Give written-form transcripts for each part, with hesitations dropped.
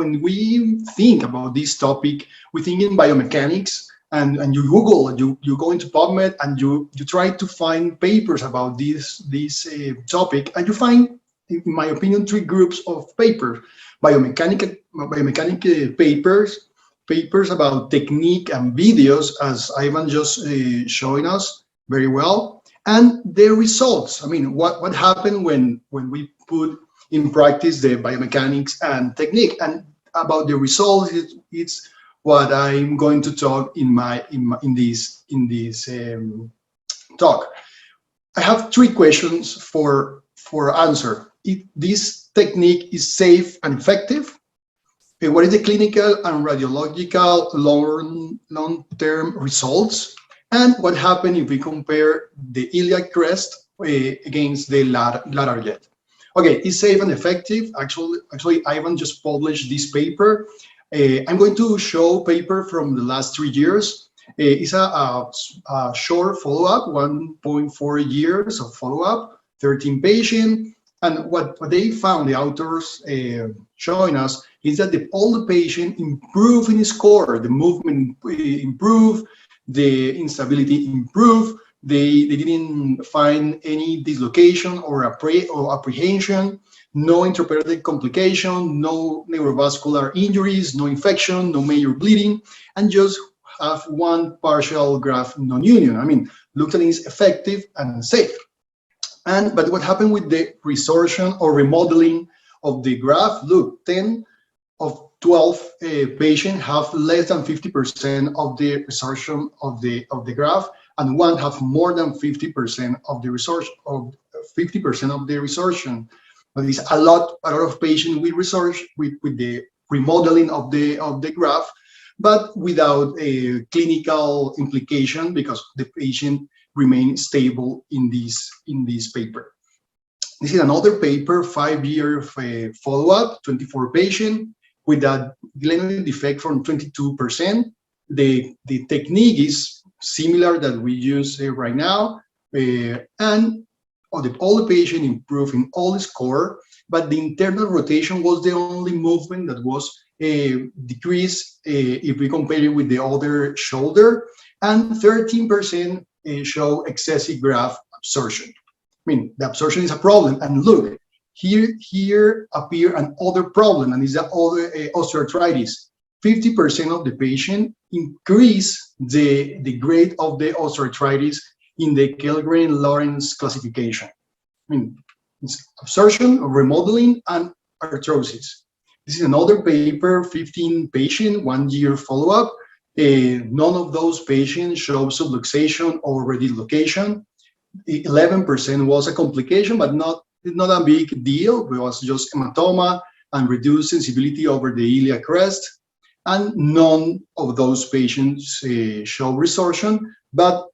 when we think about this topic, we think in biomechanics, and you Google, you go into PubMed, and you try to find papers about this topic, and you find, in my opinion, three groups of papers: biomechanic papers about technique and videos, as Ivan just showing us very well, and the results. I mean, what happened when we put in practice the biomechanics and technique, and about the results, it's what I'm going to talk in this talk. I have three questions for answer. If this technique is safe and effective, what is the clinical and radiological long-term results, and what happened if we compare the iliac crest against the lateral jet? Okay, it's safe and effective. Actually, Ivan just published this paper. I'm going to show paper from the last 3 years. It's a short follow-up, 1.4 years of follow-up, 13 patients. And what they found, the authors showing us, is that all the patient improve in score, the movement improve, the instability improve. They didn't find any dislocation or apprehension, no intraoperative complication, no neurovascular injuries, no infection, no major bleeding, and just have one partial graft non-union. I mean, looks like it's effective and safe. But what happened with the resorption or remodeling of the graft? Look, 10 of 12 patients have less than 50% of the resorption of the graft, and one have more than 50% of the resorption. But it's a lot of patients with the remodeling of the graft, but without a clinical implication because the patient remains stable in this paper. This is another paper, 5-year follow-up, 24 patients with a glenoid defect from 22%. The technique is similar that we use right now, and all the patient improved in all the score, but the internal rotation was the only movement that was decreased if we compare it with the other shoulder, and 13% show excessive graft absorption. I mean, the absorption is a problem, and look, here appear another problem, and is the other osteoarthritis. 50% of the patient increase the grade of the osteoarthritis in the Kellgren-Lawrence classification. I mean, it's absorption, remodeling, and arthrosis. This is another paper, 15 patient, 1-year follow-up. None of those patients show subluxation or redislocation. 11% was a complication, but not a big deal. It was just hematoma and reduced sensibility over the iliac crest. And none of those patients show resorption, but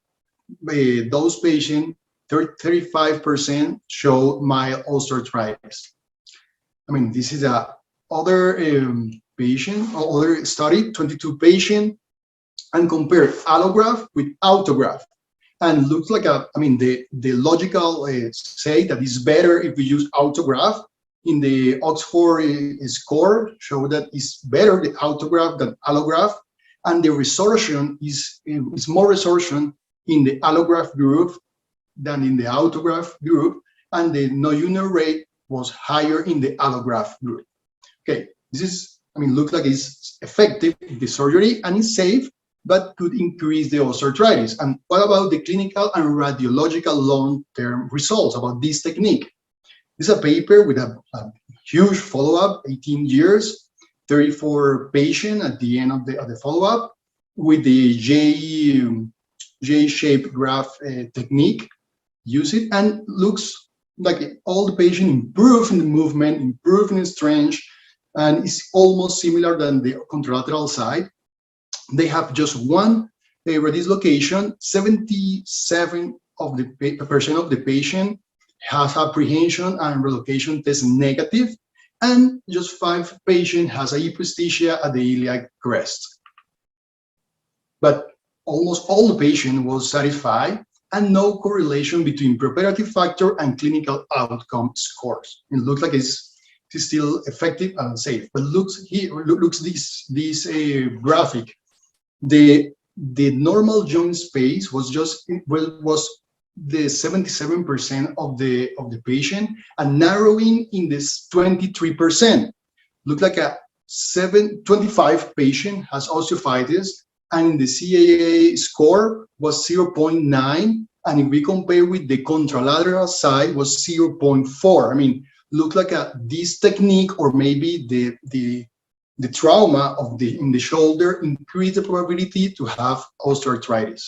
those patients, 35% show mild osteoarthritis. I mean, this is a other other study, 22 patients, and compare allograft with autograft. And looks like the logical say that it's better if we use autograft. In the Oxford score, show that it's better the autograft than allograft, and the resorption is more resorption in the allograft group than in the autograft group, and the no-union rate was higher in the allograft group. Okay, this is, looks like it's effective in the surgery and it's safe, but could increase the osteoarthritis. And what about the clinical and radiological long-term results about this technique? This is a paper with a huge follow-up, 18 years, 34 patients at the end of the follow-up with the J-shaped graft technique. Use it, and looks like all the patients improve in the movement, improve in strength, and it's almost similar than the contralateral side. They have just one redislocation. 77% of the patient has apprehension and relocation test negative, and just 5 patients has a hypoesthesia at the iliac crest. But almost all the patient was satisfied, and no correlation between preoperative factor and clinical outcome scores. It looks like it's is still effective and safe. But looks here, looks this graphic. The normal joint space was just was the 77% of the patient, and narrowing in this 23%. Look like a 25 patient has osteophytes, and the CAA score was 0.9, and if we compare with the contralateral side was 0.4. I mean, look like this technique, or maybe the trauma in the shoulder increase the probability to have osteoarthritis.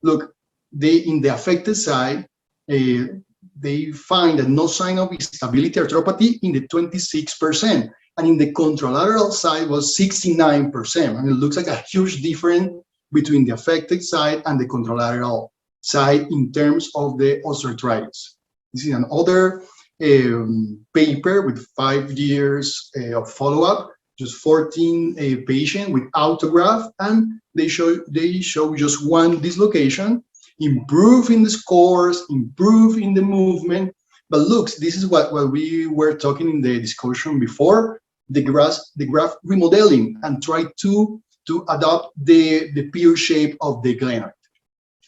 Look, in the affected side, they find that no sign of instability arthropathy in the 26%, and in the contralateral side was 69%. And it looks like a huge difference between the affected side and the contralateral side in terms of the osteoarthritis. This is another paper with 5 years of follow-up, just 14 patients with autograft, and they show just one dislocation, improve in the scores, improve in the movement. But look, this is what we were talking in the discussion before, the graft remodeling, and try to adopt the pure shape of the glenoid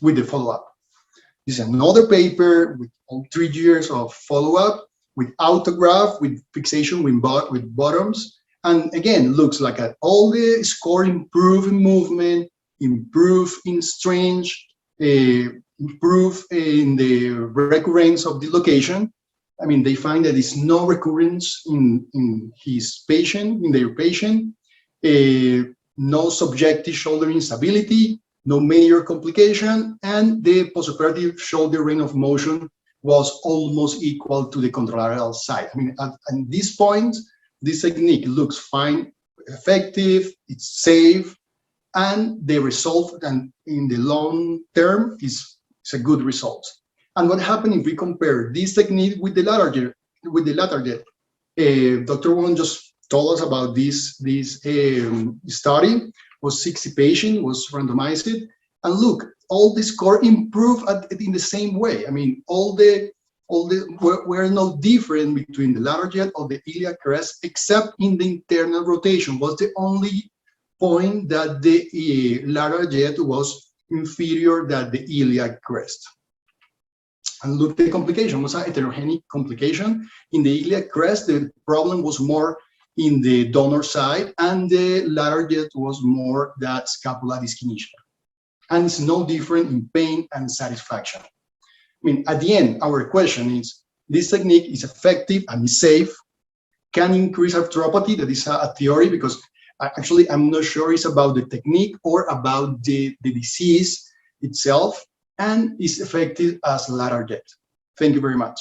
with the follow-up. This is another paper with 3 years of follow-up with autograft, with fixation with bottoms. And again, looks like all the score improve in movement, improve in strength, improve in the recurrence of dislocation. I mean, they find that there's no recurrence in their patient, no subjective shoulder instability, no major complication, and the postoperative shoulder range of motion was almost equal to the contralateral side. I mean, at this point, this technique looks fine, effective, it's safe, and the result, and in the long term, is a good result. And what happened if we compare this technique with the lateral jet? Dr. Wong just told us about this study. Was 60 patients, was randomized, and look, all the score improved in the same way. I mean, all the were no different between the lateral jet or the iliac crest, except in the internal rotation was the only point that the lateral jet was inferior than the iliac crest. And look, the complication was a heterogenic complication. In the iliac crest, the problem was more in the donor side, and the lateral jet was more that scapular dyskinesia. And it's no different in pain and satisfaction. I mean, at the end, our question is, this technique is effective and is safe, can increase arthropathy. That is a theory, because actually I'm not sure it's about the technique or about the disease itself, and is effective as lateral jet. Thank you very much.